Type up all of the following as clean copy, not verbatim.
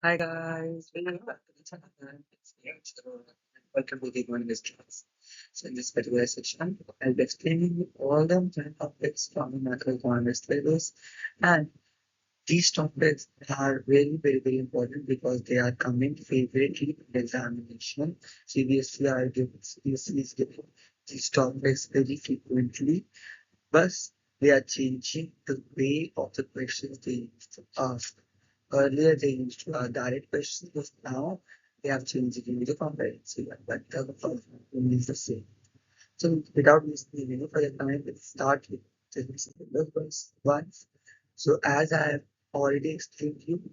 Hi guys, welcome back to the channel. It's me, Archana, and welcome to the One Class. So in this particular section, I'll be explaining you all the different topics from the macroeconomics syllabus, and these topics are very important because they are coming favorably in the examination. CBSE is giving these topics very frequently, but they are changing the way of the questions they used to ask. Earlier, they used to direct questions, but now they have changed it into comprehensive, but the problem remains the same. So, without wasting any further time, let's start with the syllabus once. So, as I have already explained to you,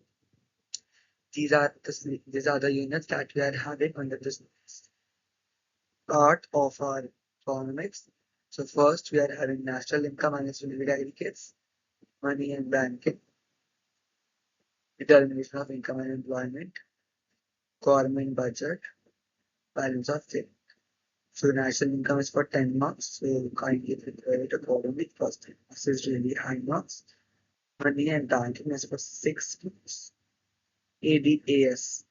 these are the units that we are having under this part of our economics. So, first we are having national income and its related aggregates, money and banking, determination of income and employment, government budget, balance of trade. So national income is for 10 marks. So kindly prepare it accordingly because 10 marks is really high marks. Money and banking is for 6 marks. ADAS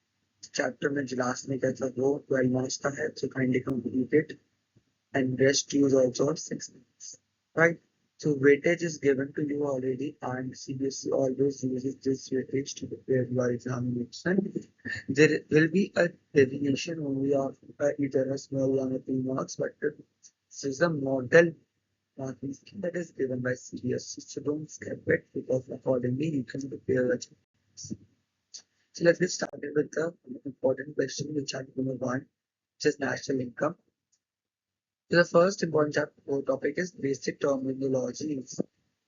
chapter में last में कैसा वो 12 marks का है. So kindly complete it. And rest use also 6 marks. Right? So weightage is given to you already, and CBSE always uses this weightage to prepare your examination. There will be a definition only of either a small one or 2 marks, but this is a model marking scheme that is given by CBSE. So don't skip it because accordingly you can prepare a so let's get started with the important question, which are number one, which is national income. So the first important topic is basic terminologies.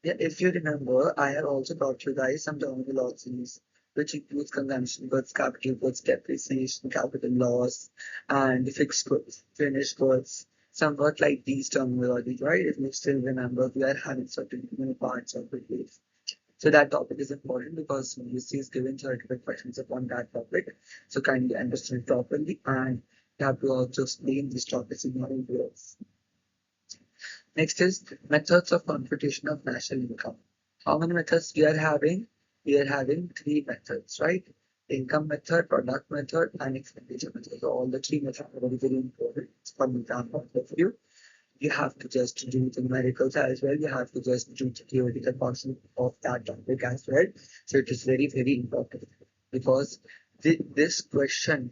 Yeah, if you remember, I have also taught you guys some terminologies, which includes consumption goods, capital goods, depreciation, capital loss, and fixed goods, finished goods, somewhat like these terminologies, right? If you still remember, we are having certain parts of the case. So that topic is important because UC is giving theoretical questions upon that topic. So kindly understand properly, and you have to also explain these topics in your videos. Next is methods of computation of national income. How many methods we are having? We are having three methods, right? Income method, product method, and expenditure method. So all the three methods are very important from exam point of view. You have to just do the numericals as well. You have to just do the theoretical portion of that topic as well. So it is very important because this question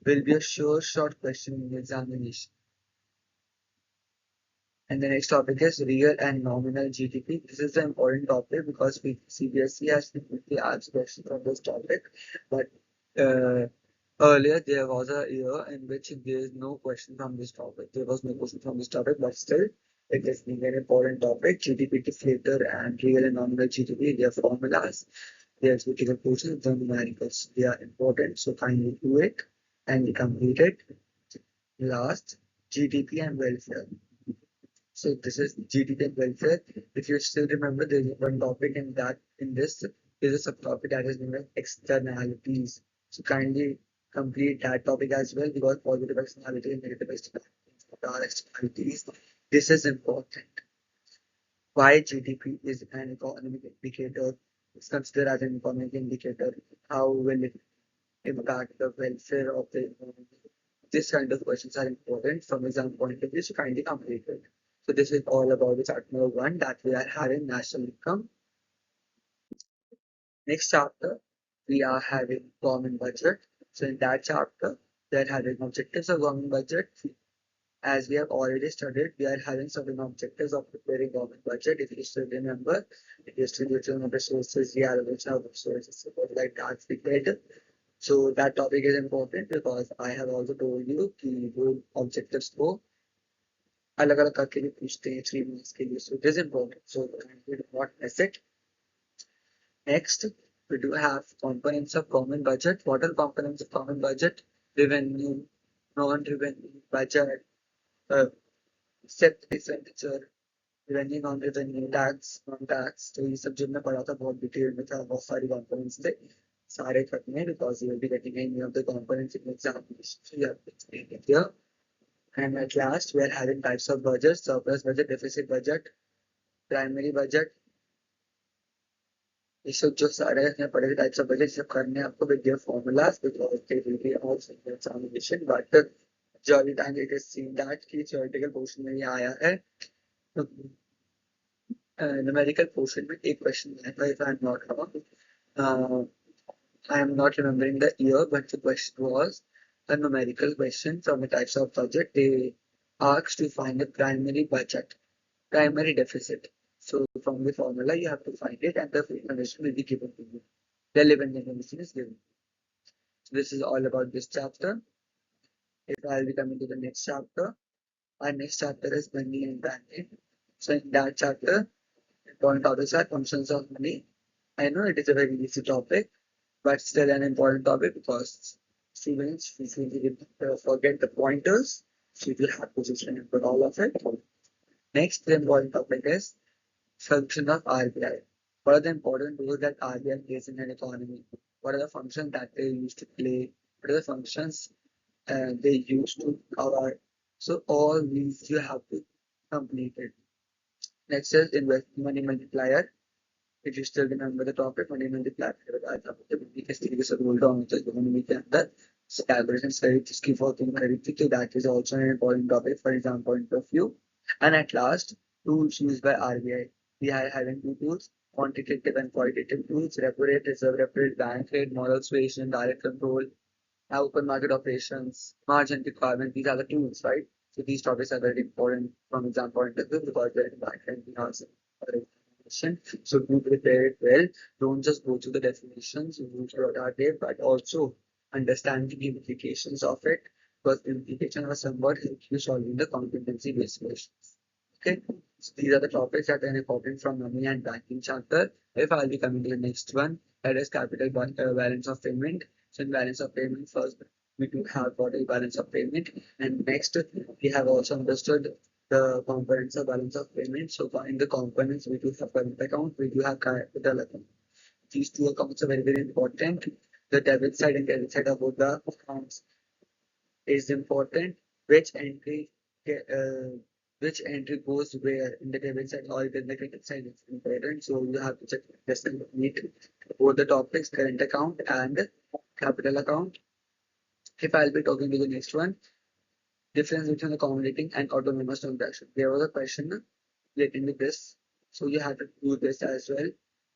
will be a sure short question in the examination. And the next topic is real and nominal GDP. This is an important topic because CBSE has frequently asked questions on this topic. But uh, earlier there was a year in which there is no question from this topic. There was no question from this topic, but still it is being an important topic. GDP deflator and real and nominal GDP, their formulas, their critical portions, the numericals, they are important. So kindly do it and complete it. Last, GDP and welfare. So this is GDP and welfare. If you still remember, there is one topic in this is a subtopic that is known as externalities. So kindly complete that topic as well because positive externality and negative externalities are externalities. This is important. Why GDP is an economic indicator? It's considered as an economic indicator. How will it impact the welfare of the economy? This kind of questions are important from exam point of view, so kindly complete it. So this is all about the chapter number one that we are having national income. Next chapter, we are having government budget. So in that chapter, we are having objectives of government budget. As we have already studied, we are having certain objectives of preparing government budget. If you still remember, distribution of resources, reallocation of resources, support like that we did. So that topic is important because I have also told you कि वो objectives को अलग अलग करके भी पूछते हैं 3 months के लिए. So it is important. So we do not miss it. Next, we do have components of government budget. What are components of government budget? Revenue, non-revenue, budget, set expenditure, revenue, non-revenue, tax, non-tax. तो ये सब जब मैं पढ़ा था बहुत detail में था, बहुत सारी components थे. सारे करने हैं because you will be getting any of the components in examination. So you have to explain it here. And at last, we are having types of budgets: surplus budget, deficit budget, primary budget, So जो सारे अपने पढ़े types of budget सब करने हैं आपको with their formulas because they will be also in the examination but majority time it is seen that कि theoretical portion में ये आया है तो numerical portion में एक question आया था if I am not wrong uh, I am not remembering the year but the question was a numerical question from the types of budget they asked to find the primary budget primary deficit. So from the formula you have to find it and the information will be given to you. Relevant information is given. So this is all about this chapter. If I'll be coming to the next chapter, our next chapter is money and banking. So in that chapter, important topics are functions of money. I know it is a very easy topic, but still an important topic because students usually forget the pointers. So you will have to just remember all of it. Next, the important topic is function of RBI. What are the important roles that RBI plays in an economy? What are the functions that they used to play? What are the functions they used to cover? So all these you have to complete it. Next is invest money multiplier. If you still remember the topic, money multiplier के तरीके से roll down होता है economy के अंदर. So calculations credit इसकी working credit थी, so that is also an important topic for exam point of view. And at last, tools used by RBI. We are having two tools, quantitative and qualitative tools, repo rate, reserve repo rate, bank rate, model suasion, direct control, open market operations, margin requirement. These are the tools, right? So these topics are very important from exam point of view because they're important in our examination. So do prepare it well. Don't just go through the definitions, use what are there, but also understand the implications of it because the implications are somewhat help you solving the competency-based questions. Okay, so these are the topics that are important from money and banking chapter. If I'll be coming to the next one, that is capital balance of payment. So in balance of payment, first we do have what is balance of payment, and next we have also understood the components of balance of payment. So in the components, we do have current account, we do have capital account. These two accounts are very, very important. The debit side and credit side of both the accounts is important. Which entry uh, which entry goes where in the debit side or in the credit side is important. So you have to check this and meet both the topics, current account and capital account. If I'll be talking to the next one, difference between accommodating and autonomous transaction. There was a question relating to this. So you have to do this as well.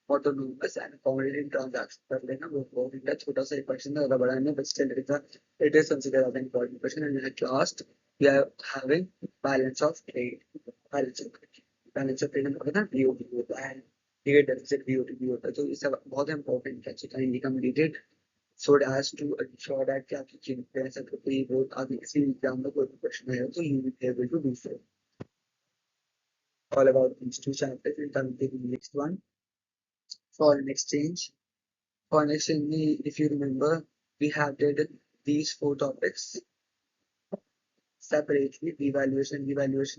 Autonomous and accommodating transaction. कर लेना वो इनका छोटा सा एक question है ज़्यादा बड़ा नहीं but still it is considered an important question and at last we are having balance of trade. Balance of trade होता है ना BOT होता है trade deficit BOT भी होता है तो ये सब बहुत important है so kindly completed so as to ensure that क्या आपकी चिंता है सब कोई वो आगे किसी एग्जाम में कोई question है तो you will be able to do so. All about these two chapters and coming to the next one. Foreign exchange. Foreign exchange, if you remember, we have did these four topics separately: devaluation,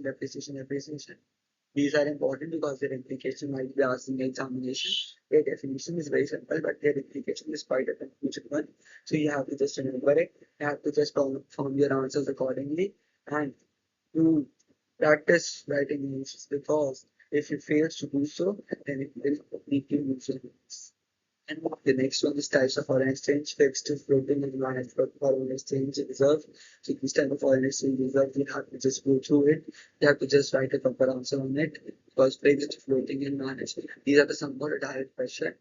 depreciation, appreciation. These are important because their implication might be asked in the examination. Their definition is very simple, but their implication is quite a confusing one. So you have to just remember it. You have to just form your answers accordingly and to practice writing answers because if you fail to do so, then it will lead you to lose. And the next one is types of foreign exchange, fixed, floating, and managed foreign exchange reserve. So this type of foreign exchange reserve, you have to just go through it. You have to just write a proper answer on it because fixed, floating, and managed. These are the somewhat direct question.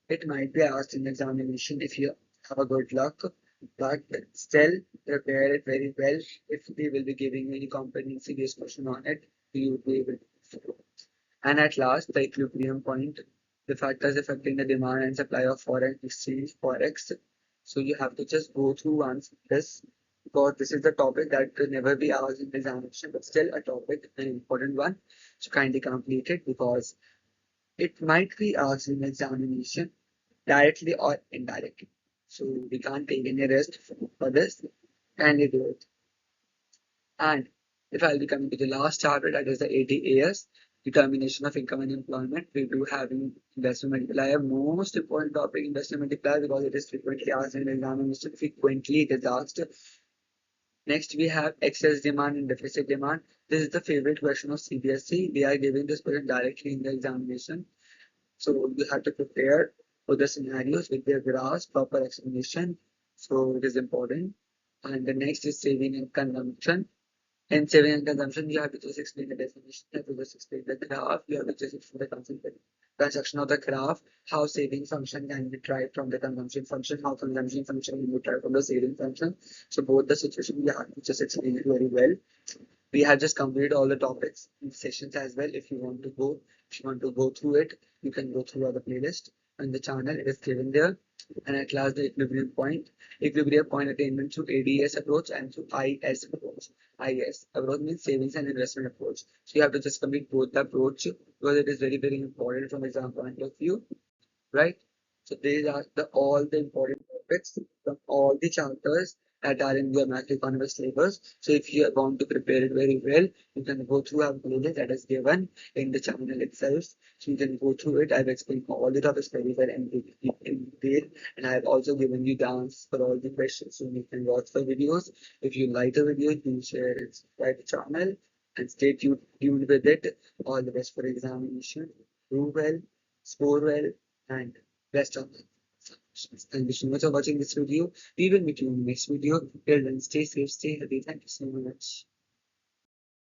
It might be asked in examination if you have a good luck, but still prepare it very well. If they will be giving any competency-based question on it, you will be able to. And at last, the equilibrium point, the factors affecting the demand and supply of foreign exchange, forex. So you have to just go through once this because this is the topic that could never be asked in the examination, but still a topic, an important one. So kindly complete it because it might be asked in the examination directly or indirectly. So we can't take any risk for this. Kindly do it. And if I'll be coming to the last chapter, that is the ATAS, determination of income and employment, we do have investment multiplier. Most important topic, investment multiplier, because it is frequently asked in the examination. Frequently it is asked. Next, we have excess demand and deficit demand. This is the favorite question of CBSE. They are giving this question directly in the examination. So you have to prepare for the scenarios with their graphs, proper explanation. So it is important. And the next is saving and consumption. In saving and consumption, you have to just explain the definition, you have to just explain the graph, you have to just explain the construction of the graph, how saving function can be derived from the consumption function, how consumption function can be derived from the saving function. So both the situation you have to just explain it very well. We have just completed all the topics in sessions as well. If you want to go through it, you can go through the playlist and the channel. It is given there. And at last, the equilibrium point attainment through ADS approach and through IS approach. IS approach means savings and investment approach. So you have to just complete both the approach because it is very, very important from exam point of view, right? So these are all the important topics from all the chapters that are in your macroeconomics syllabus. So if you want to prepare it very well, you can go through our playlist that is given in the channel itself. So you can go through it. I've explained all the topics very well and in detail, and I've also given you the answers for all the questions. So you can watch the videos. If you like the video, you share it, subscribe the channel, and stay tuned with it. All the best for examination. Do well, score well, and rest of the thank you so much for watching this video. We will meet you in the next video. Till then, stay safe, stay healthy. Thank you so much.